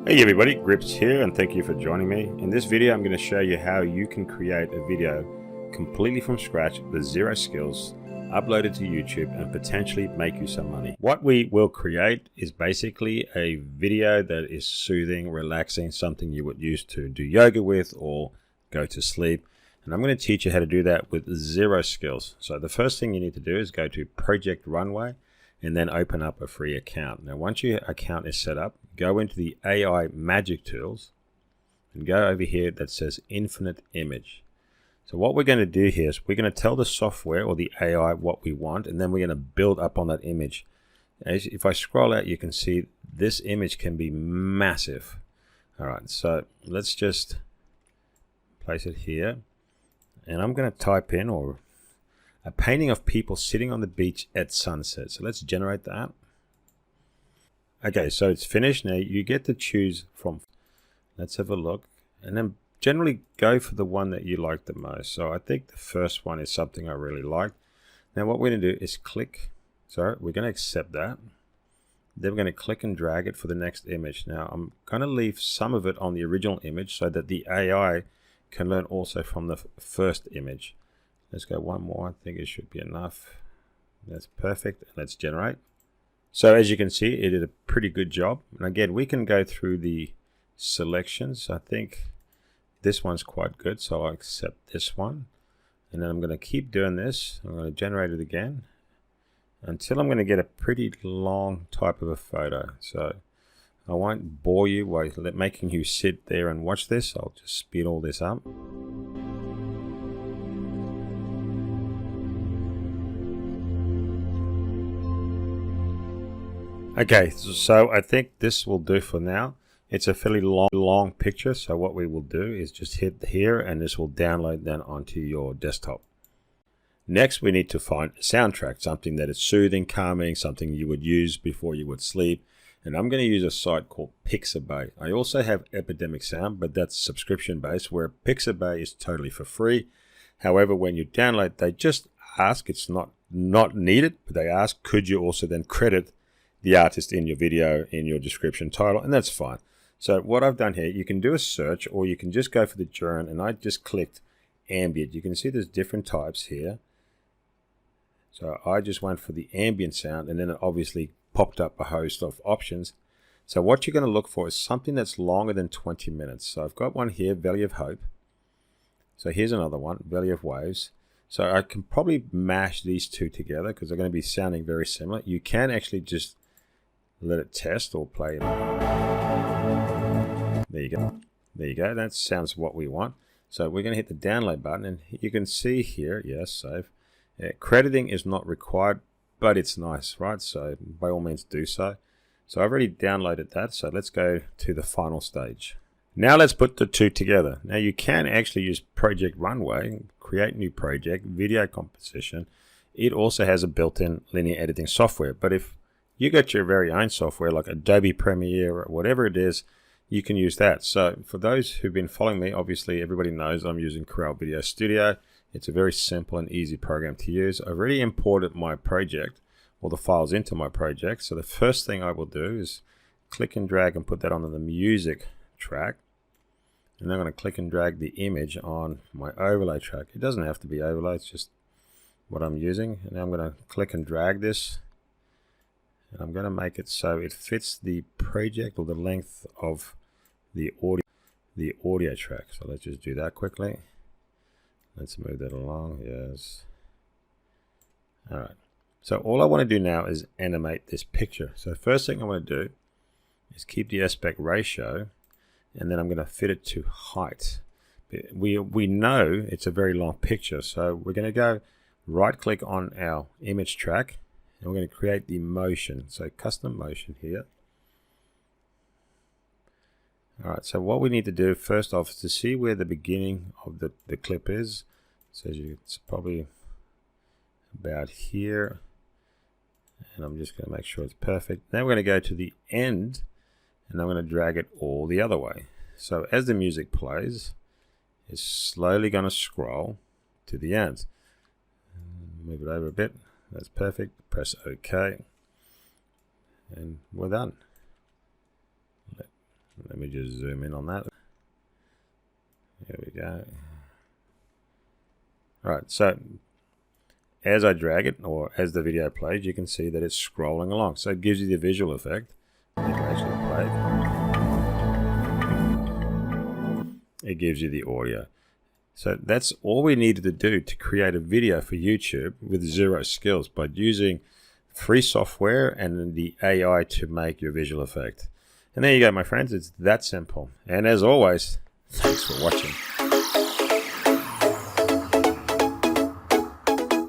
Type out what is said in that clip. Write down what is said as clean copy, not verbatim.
Hey everybody, Grips here and thank you for joining me. In this video I'm going to show you how you can create a video completely from scratch with zero skills, upload it to YouTube and potentially make you some money. What we will create is basically a video that is soothing, relaxing, something you would use to do yoga with or go to sleep. And I'm going to teach you how to do that with zero skills. So the first thing you need to do is go to Project Runway and then open up a free account. Now once your account is set up, go into the AI Magic Tools and go over here that says Infinite Image. So what we're going to do here is we're going to tell the software or the AI what we want, and then we're going to build up on that image. If I scroll out, you can see this image can be massive. All right, so let's just place it here. And I'm going to type in a painting of people sitting on the beach at sunset. So let's generate that. Okay, so it's finished. Now you get to choose from. Let's have a look. And then generally go for the one that you like the most. So I think the first one is something I really like. Now what we're going to do is click. So we're going to accept that. Then we're going to click and drag it for the next image. Now I'm going to leave some of it on the original image so that the AI can learn also from the first image. Let's go one more. I think it should be enough. That's perfect. Let's generate. So as you can see, it did a pretty good job. And again, we can go through the selections. I think this one's quite good, so I'll accept this one. And then I'm going to keep doing this. I'm going to generate it again until I'm going to get a pretty long type of a photo. So I won't bore you by making you sit there and watch this. I'll just speed all this up. Okay, so I think this will do for now. It's a fairly long picture, so what we will do is just hit here and this will download then onto your desktop. Next, we need to find a soundtrack, something that is soothing, calming, something you would use before you would sleep. And I'm going to use a site called Pixabay. I also have Epidemic Sound, but that's subscription based, where Pixabay is totally for free. However, when you download, they just ask, it's not needed, but they ask, could you also then credit the artist in your video, in your description title, and that's fine. So what I've done here, you can do a search or you can just go for the genre, and I just clicked ambient. You can see there's different types here. So I just went for the ambient sound, and then it obviously popped up a host of options. So what you're going to look for is something that's longer than 20 minutes. So I've got one here, Valley of Hope. So here's another one, Valley of Waves. So I can probably mash these two together because they're going to be sounding very similar. You can actually just let it test or play it. There you go. There you go. That sounds what we want. So we're going to hit the download button, and you can see here, yes, save. Crediting is not required, but it's nice, right? So by all means do so. So I've already downloaded that. So let's go to the final stage. Now let's put the two together. Now you can actually use Project Runway, create new project, video composition. It also has a built-in linear editing software, but if you got your very own software like Adobe Premiere or whatever it is, you can use that. So for those who've been following me, obviously everybody knows I'm using Corel Video Studio. It's a very simple and easy program to use. I've already imported my project or the files into my project. So the first thing I will do is click and drag and put that onto the music track. And then I'm going to click and drag the image on my overlay track. It doesn't have to be overlay, it's just what I'm using. And now I'm going to click and drag this. And I'm going to make it so it fits the project or the length of the audio track. So let's just do that quickly. Let's move that along. Yes. All right. So all I want to do now is animate this picture. So first thing I want to do is keep the aspect ratio, and then I'm going to fit it to height. We know it's a very long picture, so we're going to go right click on our image track. And we're going to create the motion. So custom motion here. All right, so what we need to do first off is to see where the beginning of the clip is. So it's probably about here. And I'm just going to make sure it's perfect. Now we're going to go to the end, and I'm going to drag it all the other way. So as the music plays, it's slowly going to scroll to the end. Move it over a bit. That's perfect. Press OK. And we're done. Let me just zoom in on that. There we go. Alright, so as I drag it, or as the video plays, you can see that it's scrolling along. So it gives you the visual effect. You can actually play it. It gives you the audio. So that's all we needed to do to create a video for YouTube with zero skills, by using free software and the AI to make your visual effect. And there you go, my friends. It's that simple. And as always, thanks for watching.